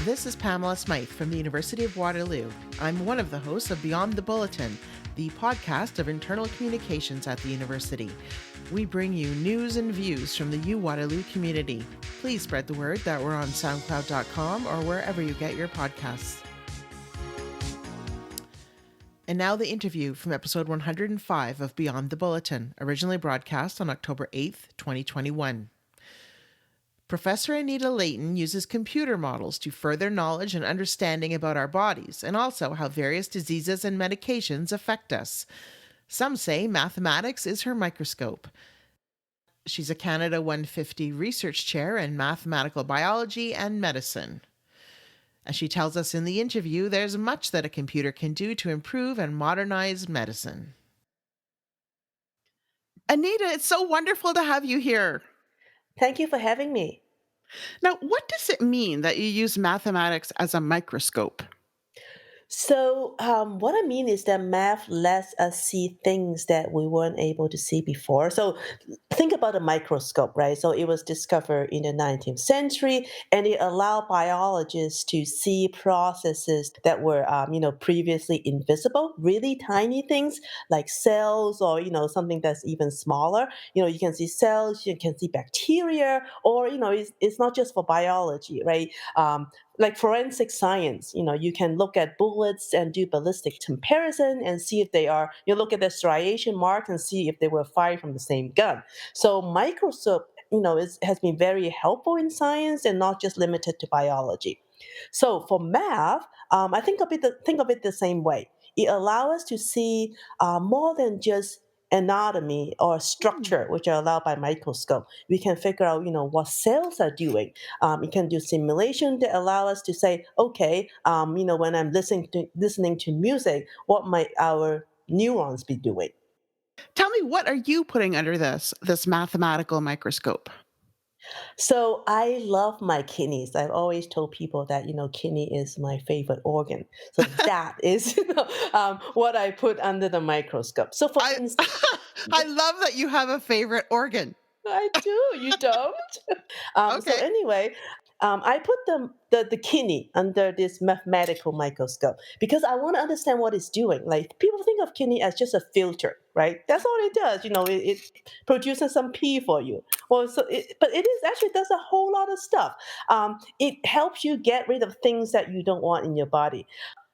This is Pamela Smythe from the University of Waterloo. I'm one of the hosts of Beyond the Bulletin, the podcast of internal communications at the university. We bring you news and views from the U-Waterloo community. Please spread the word that we're on SoundCloud.com or wherever you get your podcasts. And now the interview from episode 105 of Beyond the Bulletin, originally broadcast on October 8th, 2021. Professor Anita Layton uses computer models to further knowledge and understanding about our bodies, and also how various diseases and medications affect us. Some say mathematics is her microscope. She's a Canada 150 research chair in mathematical biology and medicine. As she tells us in the interview, there's much that a computer can do to improve and modernize medicine. Anita, it's so wonderful to have you here. Thank you for having me. Now, what does it mean that you use mathematics as a microscope? So, what I mean is that math lets us see things that we weren't able to see before. So, think about a microscope, right? So, it was discovered in the 19th century, and it allowed biologists to see processes that were, previously invisible, really tiny things like cells, or something that's even smaller. You can see cells, you can see bacteria, or it's not just for biology, right? Like forensic science, you can look at bullets and do ballistic comparison and see if they are, you look at the striation mark and see if they were fired from the same gun. So microscope, has been very helpful in science and not just limited to biology. So for math, I think of it the same way. It allows us to see more than just anatomy or structure, which are allowed by microscope. We can figure out, what cells are doing. It can do simulation that allow us to say, okay, when I'm listening to music, what might our neurons be doing? Tell me, what are you putting under this mathematical microscope? So I love my kidneys. I've always told people that kidney is my favorite organ. So that is what I put under the microscope. So for I instance, I love that you have a favorite organ. I do. You don't? So Okay. anyway, I put the kidney under this mathematical microscope because I want to understand what it's doing. Like people think of kidney as just a filter, right? That's all it does. It produces some pee for you. Well, but it is actually does a whole lot of stuff. It helps you get rid of things that you don't want in your body.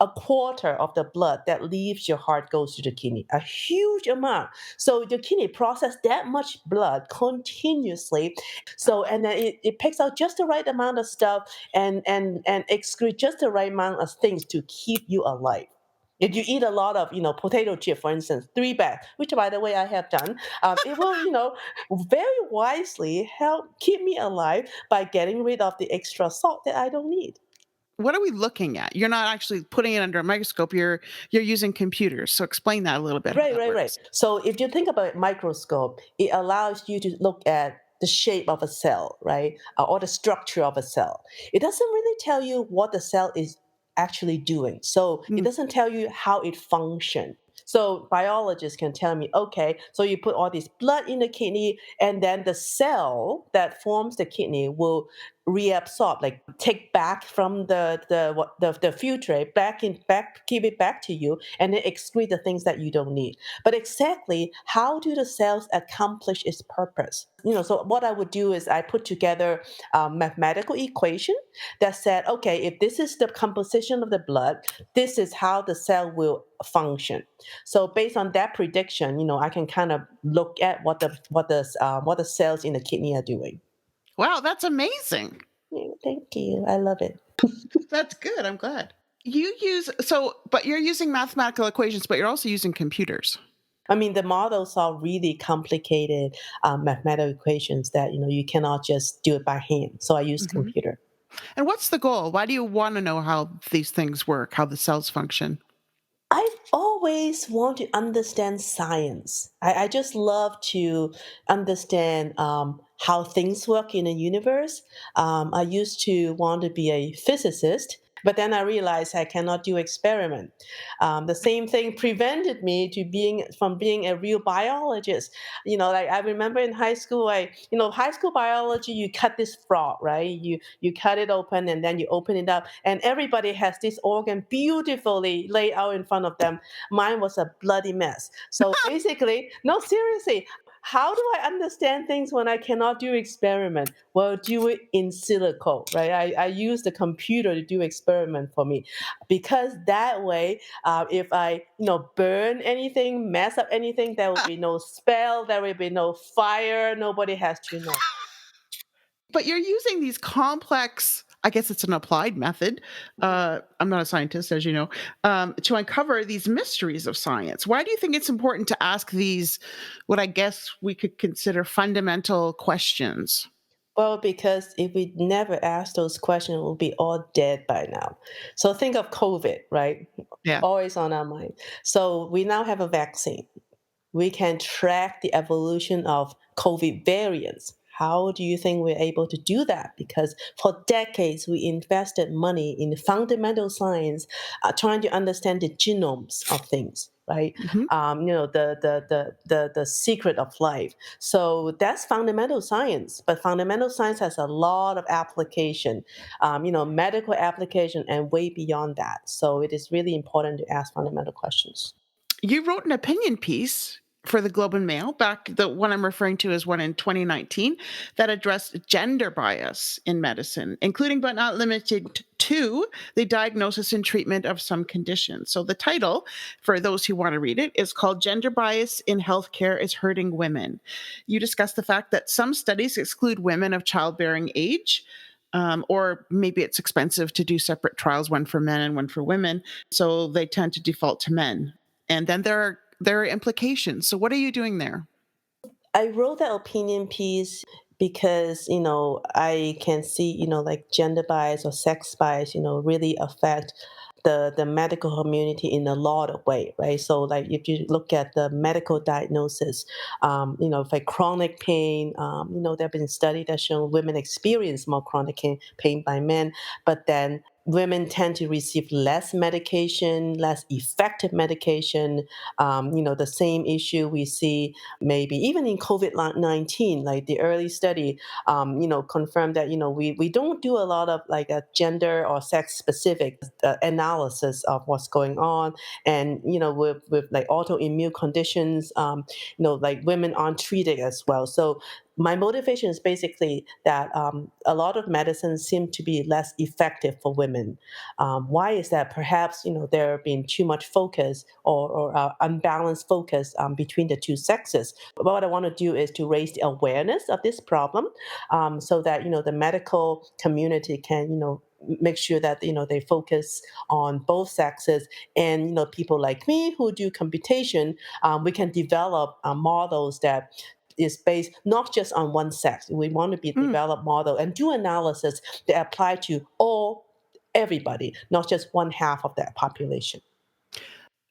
A quarter of the blood that leaves your heart goes to the kidney, a huge amount. So the kidney process that much blood continuously. So and then it picks out just the right amount of stuff and excrete just the right amount of things to keep you alive. If you eat a lot of, potato chip, for instance, 3 bags, which by the way I have done, it will, very wisely help keep me alive by getting rid of the extra salt that I don't need. What are we looking at? You're not actually putting it under a microscope. You're using computers. So explain that a little bit, how Right, that right, right. works. So if you think about microscope, it allows you to look at the shape of a cell, right? Or the structure of a cell. It doesn't really tell you what the cell is actually doing. So it Mm. doesn't tell you how it functions. So biologists can tell me, okay, so you put all this blood in the kidney, and then the cell that forms the kidney will reabsorb, like take back from the filtrate back, give it back to you, and then excrete the things that you don't need. But exactly how do the cells accomplish its purpose? So what I would do is I put together a mathematical equation that said, okay, if this is the composition of the blood, this is how the cell will function. So based on that prediction, I can kind of look at what the cells in the kidney are doing. Wow, that's amazing. Yeah, thank you. I love it. That's good. I'm glad. But you're using mathematical equations, but you're also using computers. I mean, the models are really complicated mathematical equations that you cannot just do it by hand. So I use Hmm. computer. And what's the goal? Why do you want to know how these things work, how the cells function? I always want to understand science. I just love to understand how things work in the universe. I used to want to be a physicist. But then I realized I cannot do experiment. The same thing prevented me to being from being a real biologist. Like I remember in high school, high school biology, you cut this frog, right? You cut it open and then you open it up, and everybody has this organ beautifully laid out in front of them. Mine was a bloody mess. So basically, no, seriously, how do I understand things when I cannot do experiment? Well, do it in silico, right? I use the computer to do experiment for me, because that way, if I burn anything, mess up anything, there will be no spell, there will be no fire, nobody has to know. But you're using these complex, I guess it's an applied method. I'm not a scientist, as you know, to uncover these mysteries of science. Why do you think it's important to ask these, what I guess we could consider fundamental questions? Well, because if we never ask those questions, we'll be all dead by now. So think of COVID, right? Yeah. Always on our mind. So we now have a vaccine. We can track the evolution of COVID variants. How do you think we're able to do that? Because for decades, we invested money in fundamental science, trying to understand the genomes of things, right? Mhm. The secret of life. So that's fundamental science. But fundamental science has a lot of application, medical application, and way beyond that. So it is really important to ask fundamental questions. You wrote an opinion piece for the Globe and Mail, back the one I'm referring to is one in 2019, that addressed gender bias in medicine, including but not limited to the diagnosis and treatment of some conditions. So the title, for those who want to read it, is called Gender Bias in Healthcare is Hurting Women. You discuss the fact that some studies exclude women of childbearing age. Or maybe it's expensive to do separate trials, one for men and one for women. So they tend to default to men. And then there are implications. So what are you doing there? I wrote that opinion piece because, I can see, like gender bias or sex bias, really affect the medical community in a lot of way, right? So like if you look at the medical diagnosis, like chronic pain, there have been studies that show women experience more chronic pain by men, but then women tend to receive less medication, less effective medication. The same issue we see maybe even in COVID-19, like the early study, confirmed that, we don't do a lot of like a gender or sex specific analysis of what's going on. And, with like autoimmune conditions, like women aren't treated as well. So my motivation is basically that a lot of medicines seem to be less effective for women. Why is that? Perhaps there been too much focus or unbalanced focus between the two sexes. But what I want to do is to raise the awareness of this problem, so that the medical community can make sure that they focus on both sexes. And people like me who do computation, we can develop models that is based not just on one sex. We want to be Mm. develop model and do analysis that apply to everybody, not just one half of that population.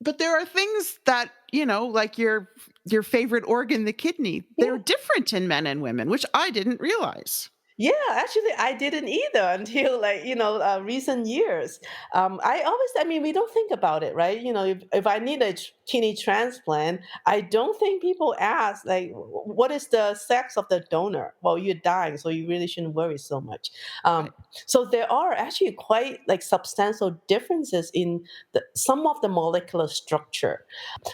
But there are things that, like your favorite organ, the kidney, they're Yeah. different in men and women, which I didn't realize. Yeah, actually, I didn't either until like recent years. I mean, we don't think about it, right? If I need a kidney transplant, I don't think people ask like, what is the sex of the donor? Well, you're dying, so you really shouldn't worry so much. Right. So there are actually quite like substantial differences in some of the molecular structure.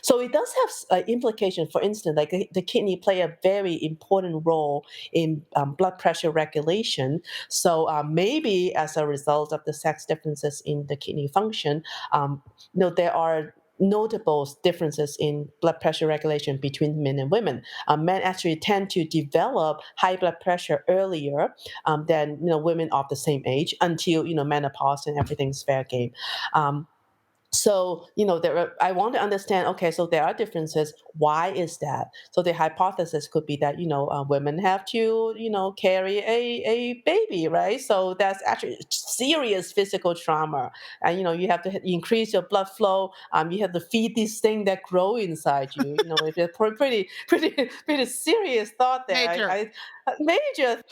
So it does have implication. For instance, like the kidney play a very important role in blood pressure regulation. So maybe as a result of the sex differences in the kidney function, there are notable differences in blood pressure regulation between men and women. Men actually tend to develop high blood pressure earlier than women of the same age until menopause and everything's fair game. Um, so I want to understand, okay, so there are differences. Why is that? So the hypothesis could be that women have to carry a baby, right? So that's actually serious physical trauma. And you have to increase your blood flow. You have to feed this thing that grow inside you. It's a pretty pretty serious thought there. Major. Major.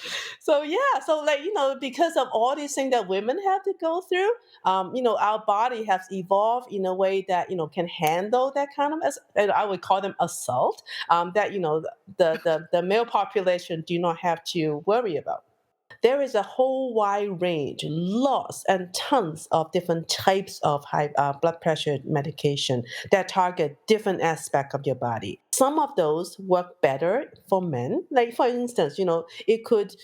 So yeah, so like because of all these things that women have to go through, our body has evolved in a way that can handle that kind of, as and I would call them assault. That the male population do not have to worry about. There is a whole wide range, lots and tons of different types of high blood pressure medication that target different aspects of your body. Some of those work better for men. Like for instance, it could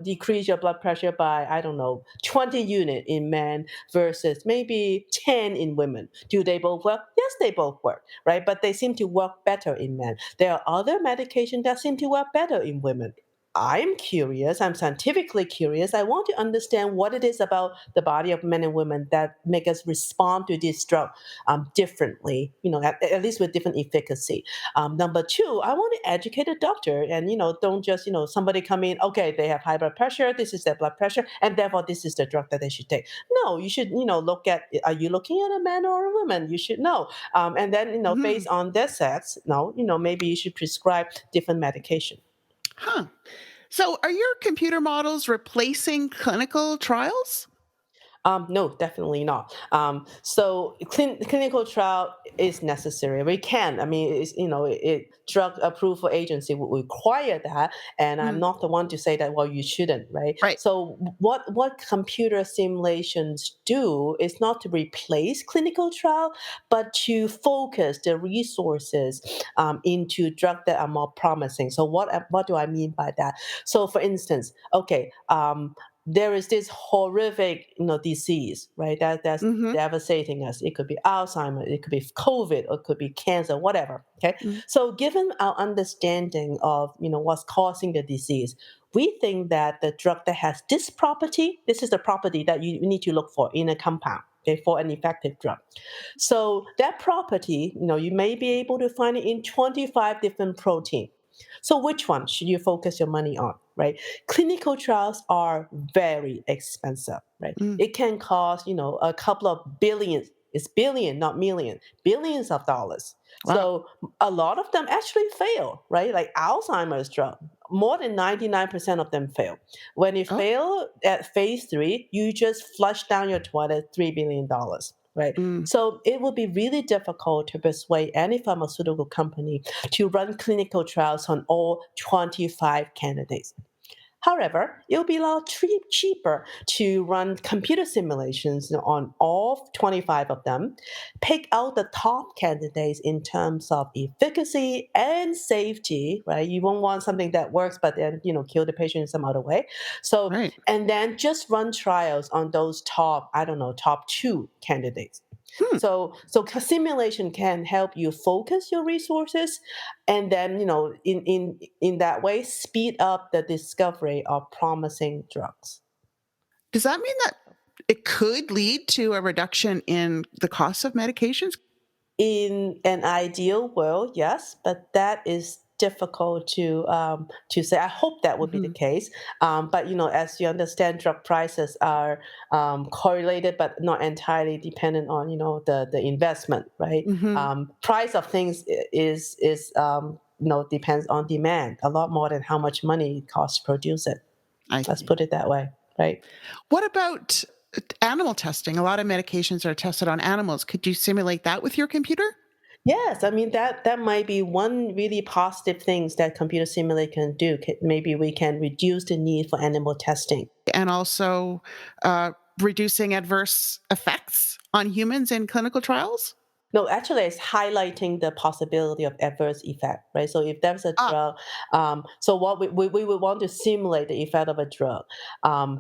decrease your blood pressure by, I don't know, 20 unit in men versus maybe 10 in women. Do they both work? Yes, they both work, right? But they seem to work better in men. There are other medications that seem to work better in women. I'm curious, I'm scientifically curious. I want to understand what it is about the body of men and women that make us respond to this drug differently, at least with different efficacy. Number two, I want to educate a doctor and, don't just, somebody come in, okay, they have high blood pressure, this is their blood pressure, and therefore this is the drug that they should take. No, you should, look at, are you looking at a man or a woman? You should know. And then, Hmm. based on their sex, no, maybe you should prescribe different medication. Huh. So, are your computer models replacing clinical trials? No, definitely not. So clinical trial is necessary. We can. I mean, drug approval agency would require that, and I'm Mm, not the one to say that. Well, you shouldn't, right? right. So what computer simulations do is not to replace clinical trial, but to focus the resources into drugs that are more promising. So what do I mean by that? So, for instance, okay. There is this horrific disease, right, that's Hmm. devastating us. It could be Alzheimer's, it could be COVID, or it could be cancer, whatever. Okay, Mm, so given our understanding of what's causing the disease, we think that the drug that has this property, this is the property that you need to look for in a compound, okay, for an effective drug. So that property, you may be able to find it in 25 different proteins. So which one should you focus your money on, right? Clinical trials are very expensive, right? mm. It can cost, a couple of billions. It's billion, not million, billions of dollars. Wow. So a lot of them actually fail, right? Like Alzheimer's drug, more than 99% of them fail. When you Oh. fail at phase three, you just flush down your toilet $3 billion, right? Mm. So it would be really difficult to persuade any pharmaceutical company to run clinical trials on all 25 candidates. However, it will be a lot cheaper to run computer simulations on all 25 of them, pick out the top candidates in terms of efficacy and safety, right? You won't want something that works, but then, kill the patient in some other way. So, Right. and then just run trials on those top, I don't know, top two candidates. Hmm. So simulation can help you focus your resources, and then in that way speed up the discovery of promising drugs. Does that mean that it could lead to a reduction in the cost of medications? In an ideal world, yes, but that is difficult to say. I hope that would be the Hmm. case. But as you understand, drug prices are correlated, but not entirely dependent on the investment, right? Hmm. Price of things is depends on demand a lot more than how much money it costs to produce it. I Let's see. put it that way, right? What about animal testing? A lot of medications are tested on animals. Could you simulate that with your computer? Yes, I mean that might be one really positive things that computer simulation can do. Maybe we can reduce the need for animal testing. And also reducing adverse effects on humans in clinical trials? No, actually, it's highlighting the possibility of adverse effect, right? So if there's a Ah. drug, so what we would want to simulate the effect of a drug.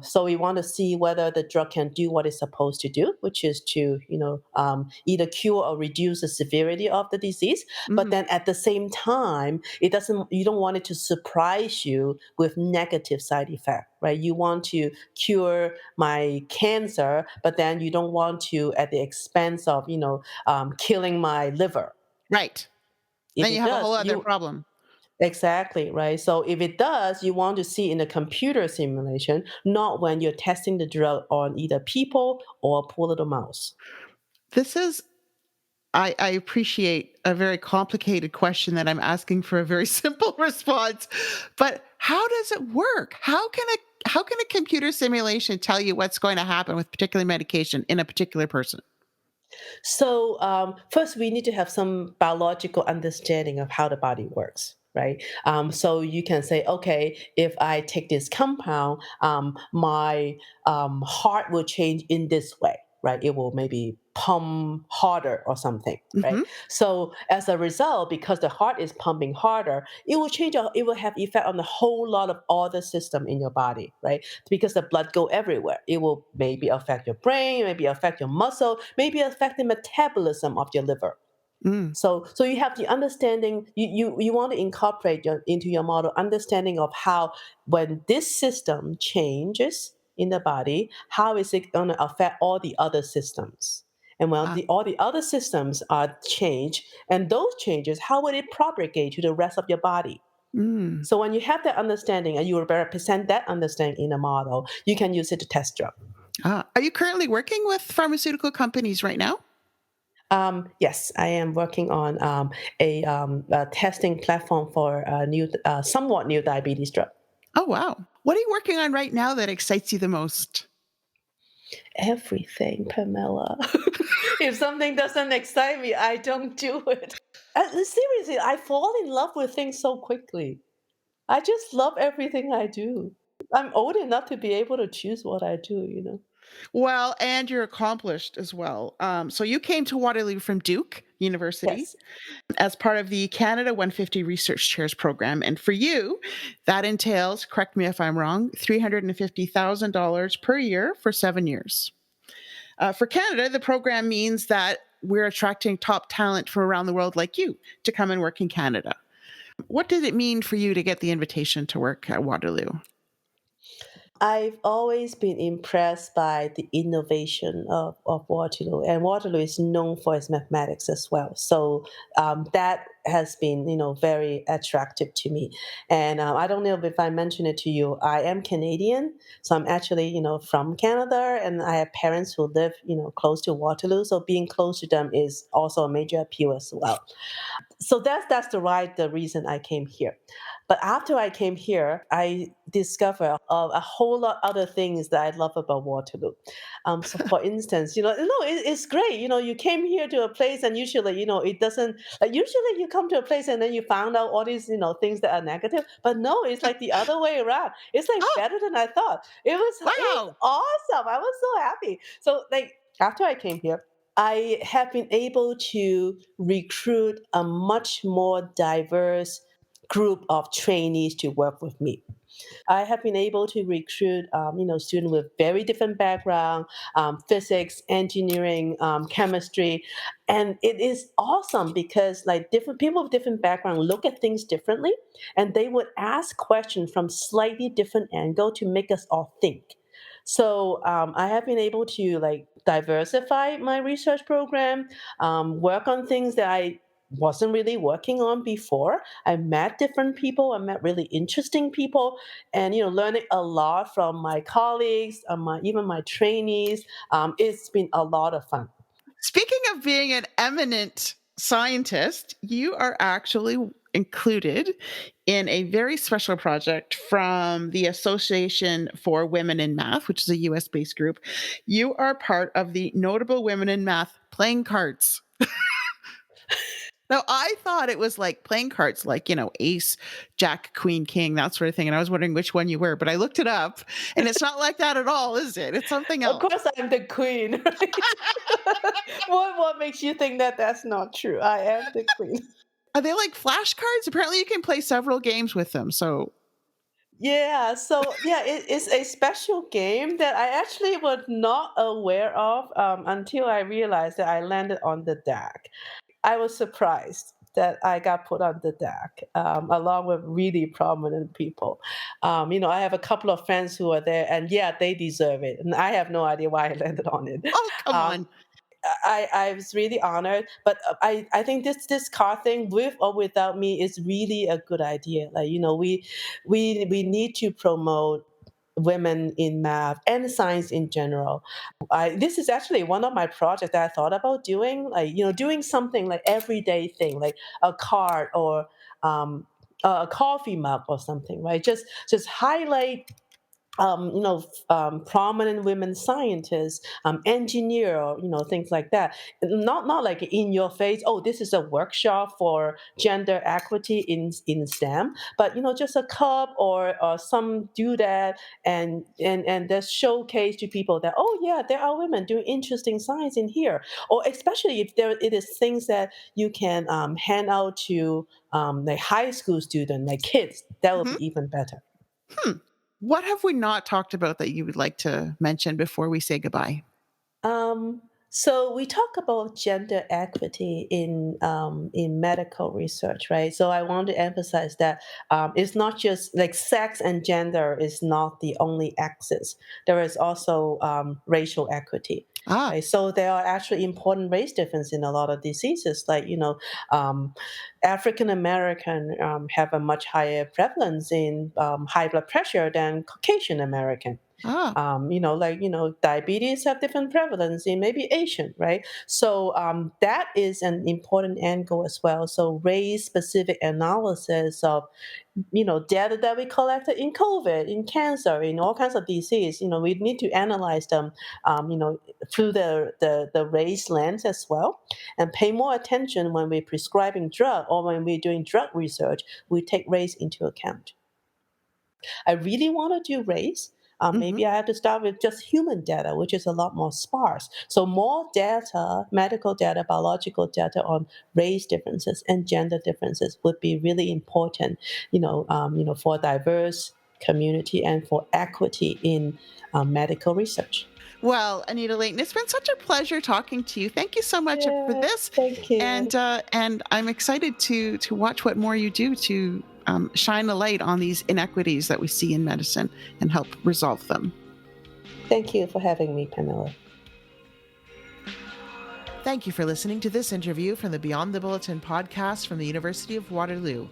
So we want to see whether the drug can do what it's supposed to do, which is to, either cure or reduce the severity of the disease. But Hmm. then at the same time, you don't want it to surprise you with negative side effect, right? You want to cure my cancer, but then you don't want to at the expense of, killing my liver. Right. If Then you it have a whole does, other you problem. exactly right. So if it does, you want to see in a computer simulation, not when you're testing the drug on either people or poor little mouse. This is I appreciate a very complicated question that I'm asking for a very simple response. But How does it work? How can a computer simulation tell you what's going to happen with particular medication in a particular person? So, first, we need to have some biological understanding of how the body works, right? So, you can say, okay, if I take this compound, my heart will change in this way, right? It will maybe pump harder or something, right? Mhm. So, as a result, because the heart is pumping harder, it will change. It will have effect on a whole lot of other system in your body, right? Because the blood go everywhere. It will maybe affect your brain, maybe affect your muscle, maybe affect the metabolism of your liver. Mm. So you have the understanding. You want to incorporate into your model understanding of how when this system changes in the body, how is it going to affect all the other systems? And when Ah, all the other systems are changed, and those changes, how will it propagate to the rest of your body? mm. So when you have that understanding and you represent that understanding in a model, you can use it to test drug. Are you currently working with pharmaceutical companies right now? Yes, I am working on a testing platform for a new, somewhat new diabetes drug. Oh, wow. What are you working on right now that excites you the most? Everything, Pamela. If something doesn't excite me, I don't do it. Seriously, I fall in love with things so quickly. I just love everything I do. I'm old enough to be able to choose what I do. Well, and you're accomplished as well. So you came to Waterloo from Duke University Yes. as part of the Canada 150 Research Chairs program. And for you, that entails, correct me if I'm wrong, $350,000 per year for 7 years. For Canada, the program means that we're attracting top talent from around the world like you to come and work in Canada. What did it mean for you to get the invitation to work at Waterloo? I've always been impressed by the innovation of Waterloo, and Waterloo is known for its mathematics as well. So that has been, very attractive to me. And I don't know if I mentioned it to you. I am Canadian, so I'm actually, from Canada, and I have parents who live, close to Waterloo. So being close to them is also a major appeal as well. So that's the reason I came here. But after I came here, I discovered a whole lot other things that I love about Waterloo. So for instance, no, it's great. You came here to a place, and usually, it doesn't. Like usually, you come to a place and then you found out all these, things that are negative. But no, it's like the other way around. It's like Oh, better than I thought. It was wow. awesome. I was so happy. So like after I came here, I have been able to recruit a much more diverse group of trainees to work with me. I have been able to recruit, students with very different background, physics, engineering, chemistry, and it is awesome because like different people with different background look at things differently, and they would ask questions from slightly different angle to make us all think. So I have been able to like diversify my research program, work on things that I wasn't really working on before. I met different people. I met really interesting people, and learning a lot from my colleagues, even my trainees. It's been a lot of fun. Speaking of being an eminent scientist, you are actually included in a very special project from the Association for Women in Math, which is a US based group. You are part of the Notable Women in Math playing cards. Now, I thought it was like playing cards, like, ace, jack, queen, king, that sort of thing. And I was wondering which one you were, but I looked it up and it's not like that at all, is it? It's something Of else. course, I'm the queen, right? What makes you think that that's not true? I am the queen. Are they like flashcards? Apparently, you can play several games with them. So, Yeah, so yeah, it is a special game that I actually was not aware of until I realized that I landed on the deck. I was surprised that I got put on the deck along with really prominent people. I have a couple of friends who are there, and yeah, they deserve it. And I have no idea why I landed on it. oh, come Um, on. I was really honored, but I think this car thing with or without me is really a good idea. Like we need to promote women in math and science in general. This is actually one of my projects that I thought about doing, like doing something like everyday thing, like a card or a coffee mug or something, right? Just highlight prominent women scientists, engineer, or things like that. Not like in your face. Oh, this is a workshop for gender equity in STEM, but just a cup or some do that and just showcase to people that yeah, there are women doing interesting science in here. Or especially if there it is things that you can hand out to like high school students, like kids, that would Mhm. be even better. Hmm. What have we not talked about that you would like to mention before we say goodbye? So we talk about gender equity in medical research, right? So I want to emphasize that it's not just like sex and gender is not the only axis. There is also racial equity. Ah, Right? So there are actually important race difference in a lot of diseases, like um, African American have a much higher prevalence in high blood pressure than Caucasian American. ah. Diabetes have different prevalence in maybe Asian, right? So that is an important angle as well. So race specific analysis of data that we collected in COVID, in cancer, in all kinds of disease. We need to analyze them, through the race lens as well, and pay more attention when we're prescribing drug or when we're doing drug research. We take race into account. I really want to do race. Hmm. Maybe I have to start with just human data, which is a lot more sparse. So more data, medical data, biological data on race differences and gender differences would be really important. For diverse community and for equity in medical research. Well, Anita Layton, it's been such a pleasure talking to you. Thank you so much for Yeah, this, thank you. and I'm excited to watch what more you do to shine a light on these inequities that we see in medicine and help resolve them. Thank you for having me, Pamela. Thank you for listening to this interview from the Beyond the Bulletin podcast from the University of Waterloo.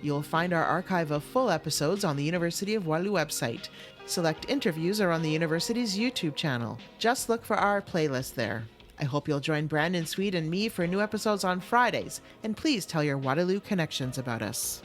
You'll find our archive of full episodes on the University of Waterloo website. Select interviews are on the university's YouTube channel. Just look for our playlist there. I hope you'll join Brandon Sweet and me for new episodes on Fridays, and please tell your Waterloo connections about us.